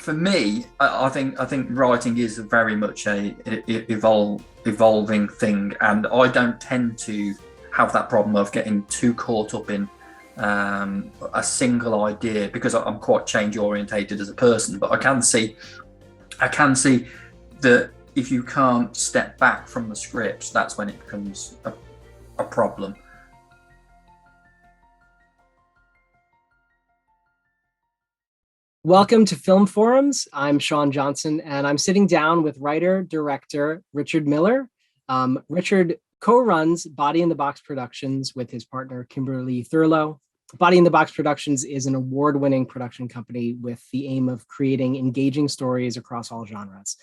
For me, I think writing is very much evolving thing, and I don't tend to have that problem of getting too caught up in a single idea because I'm quite change orientated as a person. But I can see that if you can't step back from the script, that's when it becomes a problem. Welcome to Film Forums. I'm Sean Johnson, and I'm sitting down with writer-director Richard Miller. Richard co-runs Body in the Box Productions with his partner, Kimberly Thurlow. Body in the Box Productions is an award-winning production company with the aim of creating engaging stories across all genres.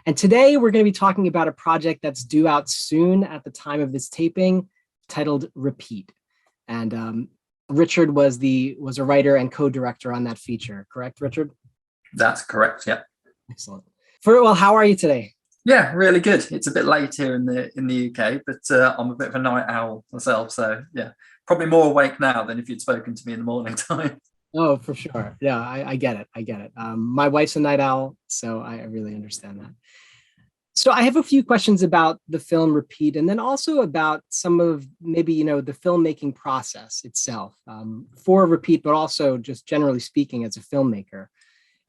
And today we're going to be talking about a project that's due out soon at the time of this taping, titled Repeat. And Richard was a writer and co-director on that feature, correct, Richard? That's correct. Yeah. Excellent. How are you today? Yeah, really good. It's a bit late here in the UK, but I'm a bit of a night owl myself, so yeah, probably more awake now than if you'd spoken to me in the morning time. Oh, for sure. Yeah, I get it. I get it. My wife's a night owl, so I really understand that. So I have a few questions about the film Repeat, and then also about some of maybe, the filmmaking process itself for Repeat, but also just generally speaking as a filmmaker.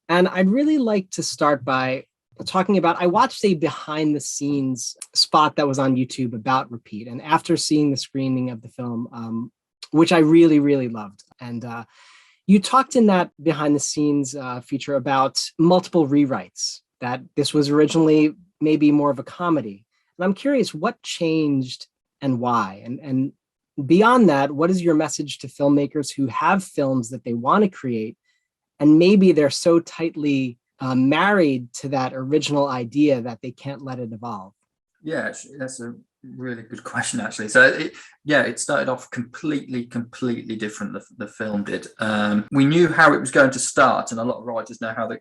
And I'd really like to start by talking about, I watched a behind the scenes spot that was on YouTube about Repeat. And after seeing the screening of the film, which I really, really loved. And you talked in that behind the scenes feature about multiple rewrites, that this was originally maybe more of a comedy. And I'm curious what changed and why. And beyond that, what is your message to filmmakers who have films that they want to create, and maybe they're so tightly married to that original idea that they can't let it evolve? Yeah, that's a really good question, actually. So it started off completely different. The film did. We knew how it was going to start, and a lot of writers know how they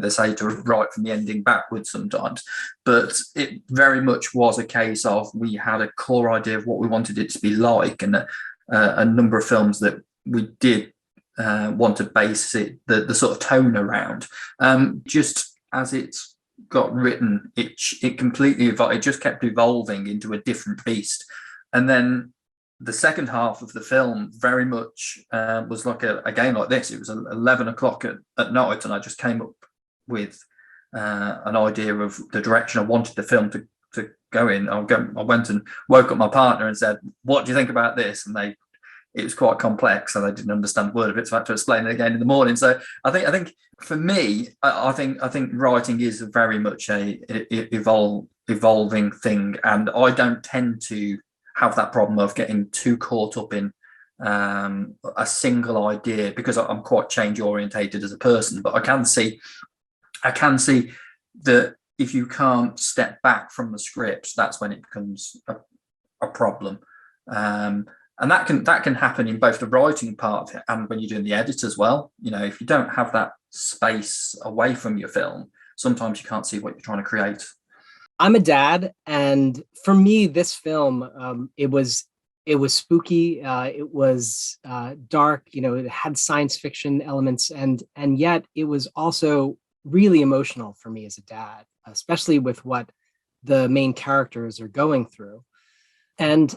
say to write from the ending backwards sometimes. But it very much was a case of we had a core idea of what we wanted it to be like, and a number of films that we did want to base the sort of tone around. Just as it's got written, it completely evolved. It just kept evolving into a different beast. And then the second half of the film very much was like a game like this. It was 11 o'clock at night, and I just came up with an idea of the direction I wanted the film to go in. I went and woke up my partner and said, "What do you think about this?" And it was quite complex, so they didn't understand a word of it, so I had to explain it again in the morning. So I think for me, I think writing is very much evolving thing, and I don't tend to have that problem of getting too caught up in a single idea because I'm quite change orientated as a person. But I can see that if you can't step back from the script, that's when it becomes a problem. And that can happen in both the writing part of it and when you're doing the edit as well. If you don't have that space away from your film, sometimes you can't see what you're trying to create. I'm a dad, and for me, this film, it was spooky. It was dark. It had science fiction elements, and yet it was also really emotional for me as a dad, especially with what the main characters are going through. And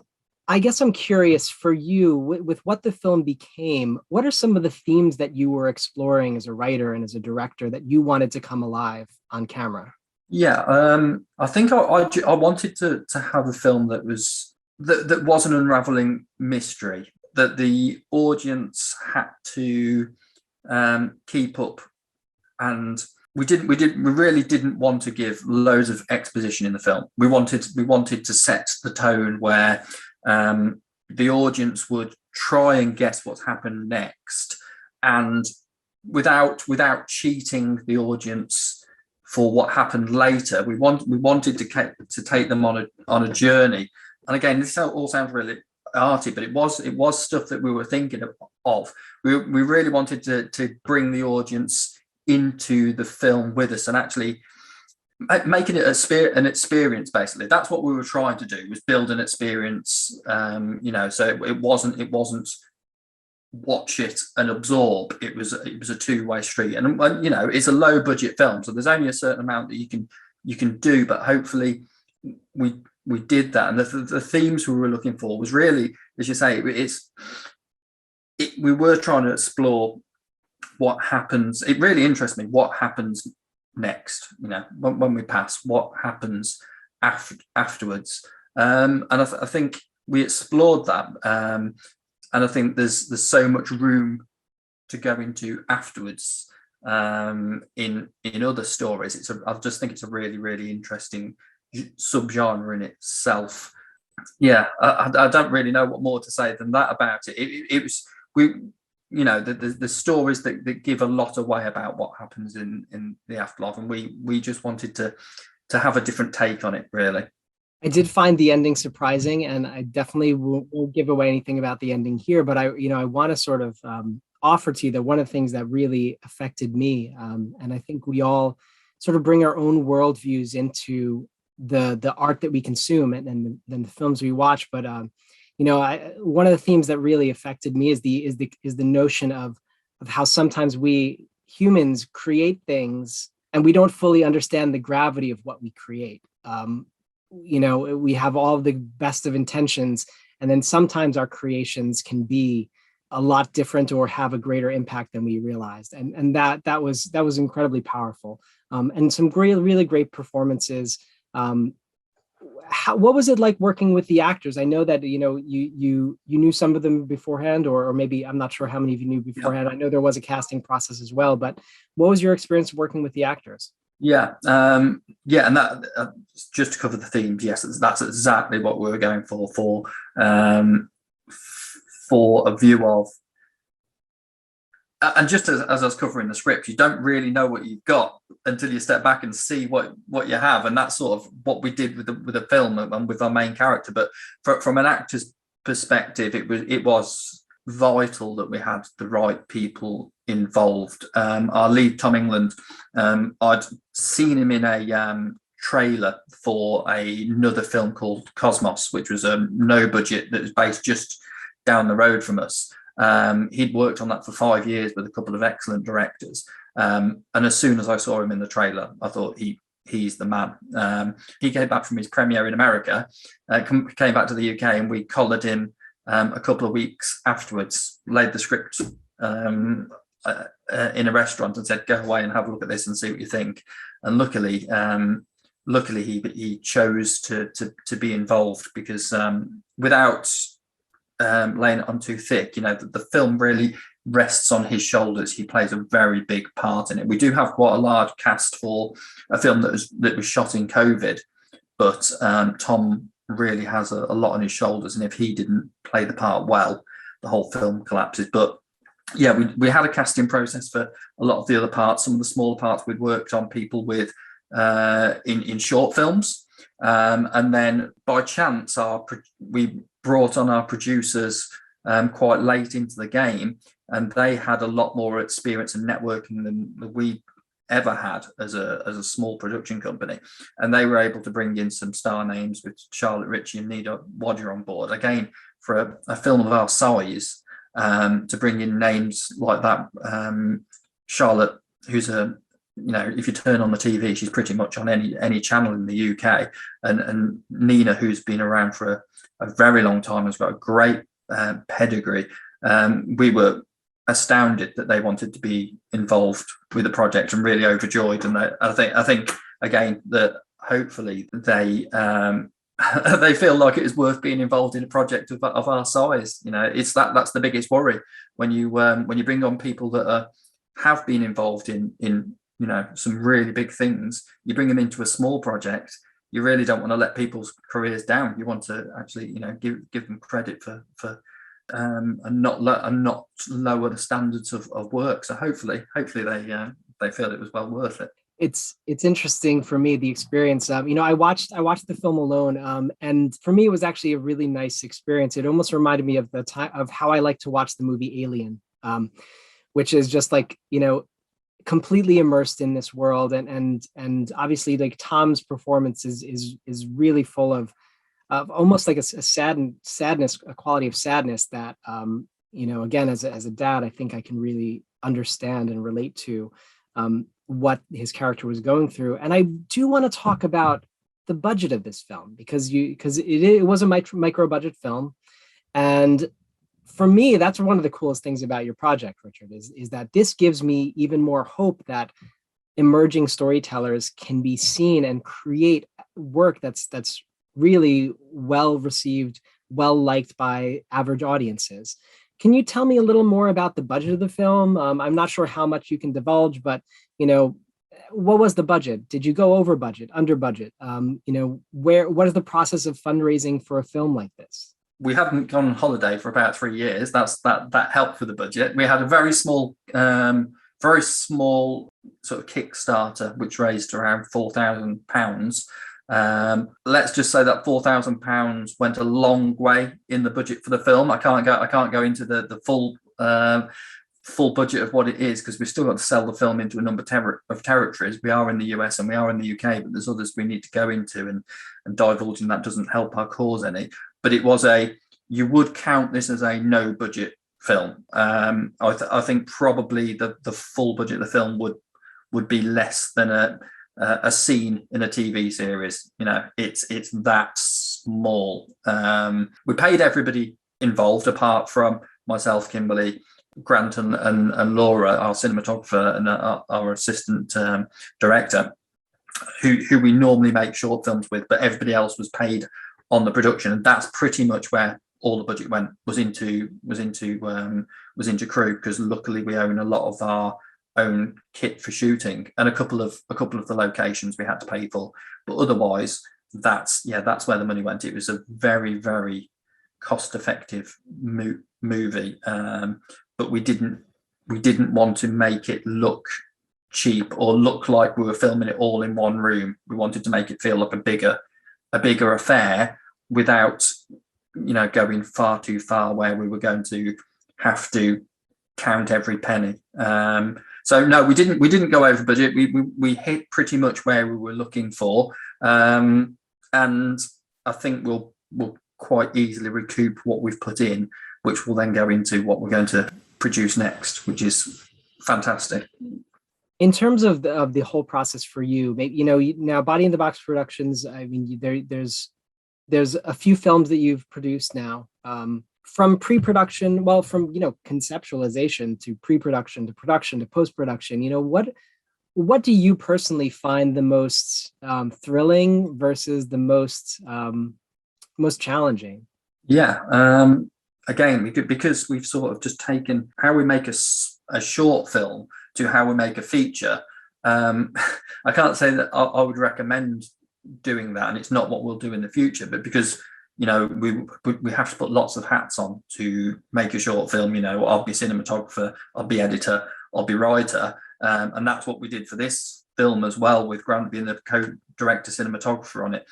I guess I'm curious for you, with what the film became, what are some of the themes that you were exploring as a writer and as a director that you wanted to come alive on camera? Yeah, I think I wanted to have a film that was an unraveling mystery that the audience had to keep up, and we really didn't want to give loads of exposition in the film. We wanted to set the tone where the audience would try and guess what's happened next, and without cheating the audience for what happened later. We wanted to take them on a journey. And again, this all sounds really arty, but it was stuff that we were thinking of. We really wanted to bring the audience into the film with us and actually making it an experience. Basically, that's what we were trying to do, was build an experience. So it wasn't watch it and absorb. It was a two-way street, and it's a low budget film, so there's only a certain amount that you can do, but hopefully we did that. And the themes we were looking for was really, as you say, we were trying to explore what happens. It really interests me what happens next, when we pass, what happens afterwards. And I think we explored that, and I think there's so much room to go into afterwards in other stories. I just think it's a really, really interesting subgenre in itself. Yeah, I don't really know what more to say than that about it. It was the stories that give a lot away about what happens in the afterlife, and we just wanted to have a different take on it, really. I did find the ending surprising, and I definitely won't give away anything about the ending here, but I want to sort of offer to you that one of the things that really affected me, and I think we all sort of bring our own worldviews into the art that we consume and then the films we watch. But one of the themes that really affected me is the notion of how sometimes we humans create things and we don't fully understand the gravity of what we create. We have all the best of intentions, and then sometimes our creations can be a lot different or have a greater impact than we realized. And that was incredibly powerful. And some really great performances. What was it like working with the actors? I know that you knew some of them beforehand, or maybe I'm not sure how many of you knew beforehand. Yeah. I know there was a casting process as well, but what was your experience working with the actors? Yeah, and that just to cover the themes. Yes, that's exactly what we were going for a view of. And just as I was covering the script, you don't really know what you've got until you step back and see what you have, and that's sort of what we did with the film and with our main character. But from an actor's perspective, it was vital that we had the right people involved. Our lead, Tom England, I'd seen him in a trailer for another film called Cosmos, which was a no budget that was based just down the road from us. He'd worked on that for 5 years with a couple of excellent directors. And as soon as I saw him in the trailer, I thought he's the man. He came back from his premiere in America, came back to the UK, and we collared him a couple of weeks afterwards, laid the script in a restaurant and said, go away and have a look at this and see what you think. And luckily he chose to be involved, because without laying it on too thick, the film really rests on his shoulders. He plays a very big part in it. We do have quite a large cast for a film that was shot in COVID, but Tom really has a lot on his shoulders, and if he didn't play the part well, the whole film collapses. But yeah, we had a casting process for a lot of the other parts. Some of the smaller parts we'd worked on people with in short films, and then by chance we brought on our producers quite late into the game, and they had a lot more experience in networking than we ever had as a small production company, and they were able to bring in some star names with Charlotte Ritchie and Nida Wadia on board. Again, for a film of our size, to bring in names like that, Charlotte, who's if you turn on the TV, she's pretty much on any channel in the UK, and Nina, who's been around for a very long time, has got a great pedigree. We were astounded that they wanted to be involved with the project, and really overjoyed. And I think again that hopefully they they feel like it is worth being involved in a project of our size. It's that's the biggest worry when you bring on people that have been involved in some really big things. You bring them into a small project, you really don't want to let people's careers down. You want to actually give them credit for and not lower the standards of work. So hopefully they feel it was well worth it. It's interesting for me, the experience. I watched the film alone, and for me it was actually a really nice experience. It almost reminded me of the time of how I like to watch the movie Alien, which is just like completely immersed in this world, and obviously like Tom's performance is really full of almost like a sadness, a quality of sadness that again, as a dad, I think I can really understand and relate to what his character was going through. And I do want to talk about the budget of this film, because it was a micro budget film. And for me, that's one of the coolest things about your project, Richard, is that this gives me even more hope that emerging storytellers can be seen and create work that's really well received, well liked by average audiences. Can you tell me a little more about the budget of the film? I'm not sure how much you can divulge, but what was the budget? Did you go over budget, under budget? What is the process of fundraising for a film like this? We hadn't gone on holiday for about 3 years. That helped with the budget. We had a very small sort of Kickstarter, which raised around £4,000. Let's just say that £4,000 went a long way in the budget for the film. I can't go into the full budget of what it is, because we've still got to sell the film into a number of territories. We are in the US and we are in the UK, but there's others we need to go into, and divulging that doesn't help our cause any. But it was you would count this as a no budget film. I think probably the full budget of the film would be less than a scene in a TV series. It's that small. We paid everybody involved apart from myself, Kimberly, Grant and Laura, our cinematographer, and our assistant director, who we normally make short films with, but everybody else was paid on the production, and that's pretty much where all the budget was into crew, because luckily we own a lot of our own kit for shooting, and a couple of the locations we had to pay for, but otherwise that's where the money went. It was a very, very cost-effective movie, but we didn't want to make it look cheap or look like we were filming it all in one room. We wanted to make it feel like a bigger affair without going far too far where we were going to have to count every penny. So no, we didn't go over budget. We hit pretty much where we were looking for, and I think we'll quite easily recoup what we've put in, which will then go into what we're going to produce next, which is fantastic. In terms of the whole process for you, maybe now Body in the Box Productions. I mean, there's a few films that you've produced now, from pre-production, from conceptualization to pre-production to production to post-production. What do you personally find the most thrilling versus the most challenging? Yeah, again, because we've sort of just taken how we make a short film to how we make a feature. I can't say that I would recommend doing that, and it's not what we'll do in the future, but because we have to put lots of hats on to make a short film. I'll be cinematographer, I'll be editor, I'll be writer, and that's what we did for this film as well, with Grant being the co-director cinematographer on it.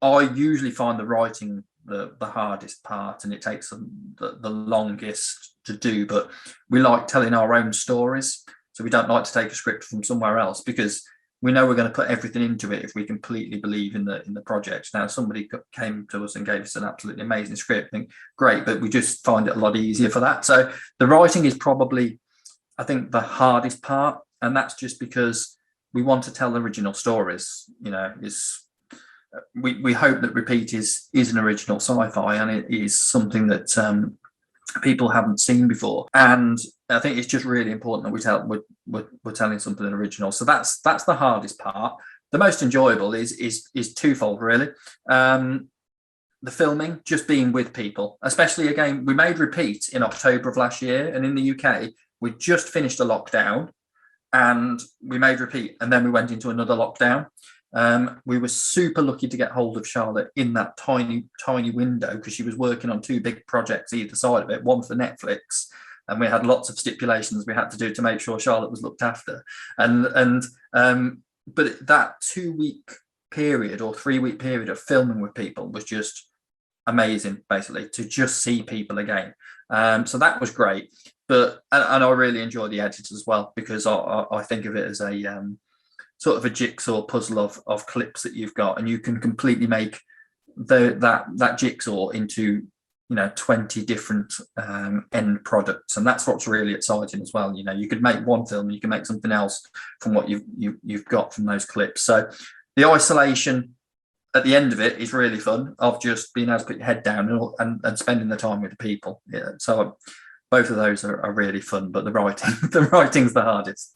I usually find the writing the hardest part, and it takes the longest to do, but we like telling our own stories, so we don't like to take a script from somewhere else, because we know we're going to put everything into it if we completely believe in the project. Now, somebody came to us and gave us an absolutely amazing script, I think great, but we just find it a lot easier for that. So the writing is probably, I think, the hardest part, and that's just because we want to tell original stories. We hope that Repeat is an original sci-fi, and it is something that people haven't seen before, and I think it's just really important that we're telling something original. So that's the hardest part. The most enjoyable is twofold, really. The filming, just being with people, especially, again, we made Repeat in October of last year, and in the UK we just finished a lockdown and we made Repeat, and then we went into another lockdown. We were super lucky to get hold of Charlotte in that tiny window, because she was working on 2 big projects either side of it, one for Netflix, and we had lots of stipulations we had to do to make sure Charlotte was looked after. But that 2-week period or 3-week period of filming with people was just amazing, basically, to just see people again. So that was great. But I really enjoy the edit as well, because I think of it as a sort of a jigsaw puzzle of clips that you've got, and you can completely make that jigsaw into 20 different end products, and that's what's really exciting as well. You could make one film, you can make something else from what you've got from those clips. So the isolation at the end of it is really fun, of just being able to put your head down and spending the time with the people. Yeah, so both of those are really fun, but the writing's the hardest.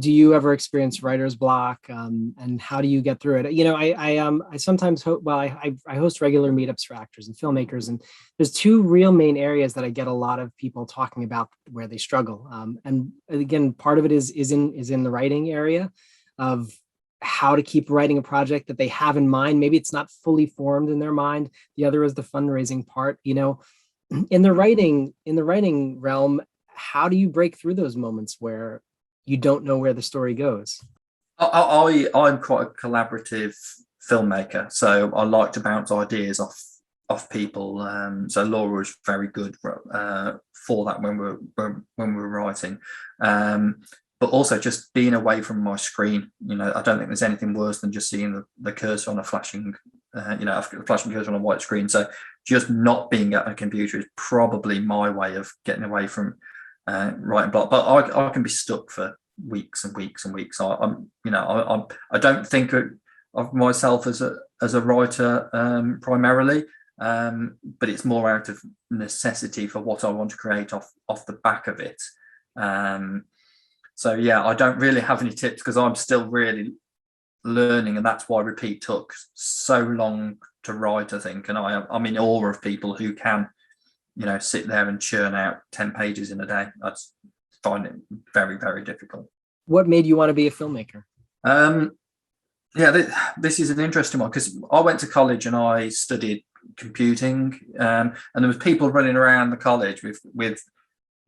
Do you ever experience writer's block, and how do you get through it? I sometimes I host regular meetups for actors and filmmakers, and there's two real main areas that I get a lot of people talking about where they struggle. And again, part of it is in the writing area of how to keep writing a project that they have in mind. Maybe it's not fully formed in their mind. The other is the fundraising part. In the writing realm, how do you break through those moments where you don't know where the story goes? I'm quite a collaborative filmmaker, so I like to bounce ideas off people. So Laura was very good for that when we were writing. But also just being away from my screen. I don't think there's anything worse than just seeing the cursor on a flashing, flashing cursor on a white screen. So just not being at a computer is probably my way of getting away from writing block. But I can be stuck for weeks and weeks and weeks. I don't think of myself as a writer primarily, but it's more out of necessity for what I want to create off the back of it. So yeah, I don't really have any tips because I'm still really learning, and that's why Repeat took so long to write, I think. And I'm in awe of people who can, sit there and churn out 10 pages in a day. I just find it very, very difficult. What made you want to be a filmmaker? This is an interesting one, because I went to college and I studied computing, and there was people running around the college with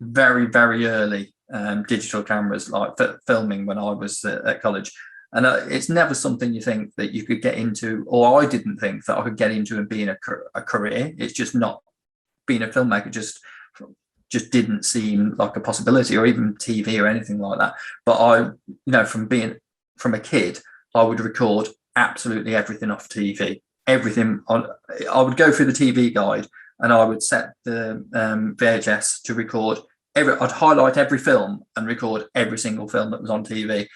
very, very early digital cameras, like filming when I was at college. And it's never something you think that you could get into, or I didn't think that I could get into and be in a career. It's just not, being a filmmaker just didn't seem like a possibility, or even TV or anything like that. But I, from a kid, I would record absolutely everything off TV. Everything I would go through the TV guide, and I would set the VHS to record I'd highlight every film and record every single film that was on TV.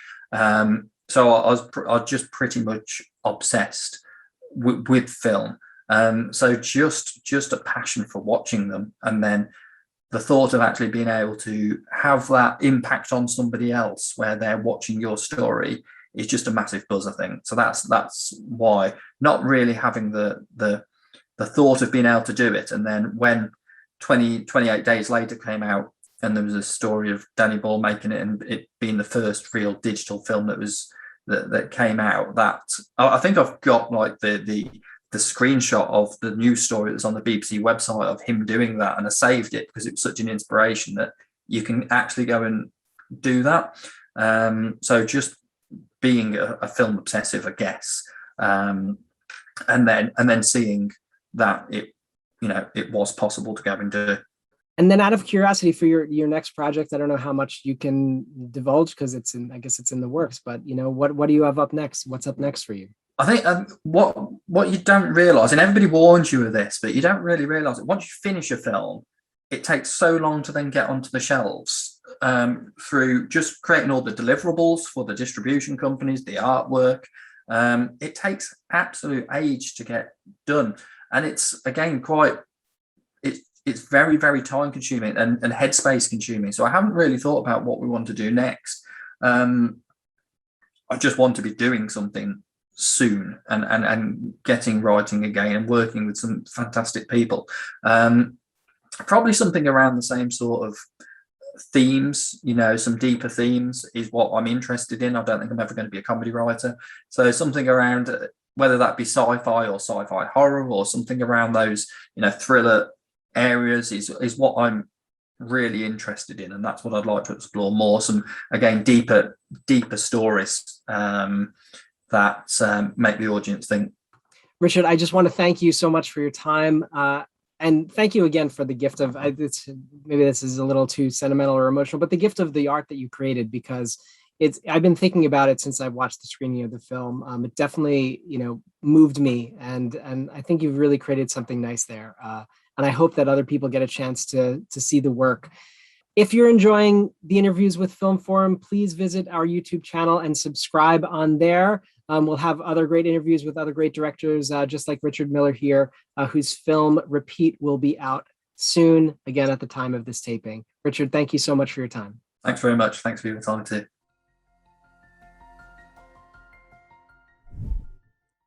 So I was just pretty much obsessed with film. So just a passion for watching them, and then the thought of actually being able to have that impact on somebody else where they're watching your story is just a massive buzz, I think. So that's why, not really having the thought of being able to do it. And then when 28 Days Later came out, and there was a story of Danny Boyle making it, and it being the first real digital film that came out, that I think I've got like the screenshot of the news story that's on the BBC website of him doing that, and I saved it because it was such an inspiration that you can actually go and do that. So just being a film obsessive, I guess, and then seeing that it was possible to go and do. And then, out of curiosity, for your next project, I don't know how much you can divulge because I guess it's in the works. But what do you have up next? What's up next for you? I think what you don't realize, and everybody warns you of this, but you don't really realize it. Once you finish a film, it takes so long to then get onto the shelves, through just creating all the deliverables for the distribution companies, the artwork. It takes absolute age to get done, and it's again it's very, very time consuming and headspace consuming. So I haven't really thought about what we want to do next. I just want to be doing something soon and getting writing again and working with some fantastic people. Probably something around the same sort of themes, some deeper themes is what I'm interested in. I don't think I'm ever going to be a comedy writer. So something around, whether that be sci-fi or sci-fi horror, or something around those, thriller areas is what I'm really interested in, and that's what I'd like to explore more. Some, again, deeper stories that make the audience think. Richard, I just want to thank you so much for your time, and thank you again for the gift of, maybe this is a little too sentimental or emotional, but the gift of the art that you created, because I've been thinking about it since I watched the screening of the film. It definitely, moved me, and I think you've really created something nice there. And I hope that other people get a chance to see the work. If you're enjoying the interviews with Film Forum, please visit our YouTube channel and subscribe on there. We'll have other great interviews with other great directors, just like Richard Miller here, whose film Repeat will be out soon, again, at the time of this taping. Richard, thank you so much for your time. Thanks very much. Thanks for your time too.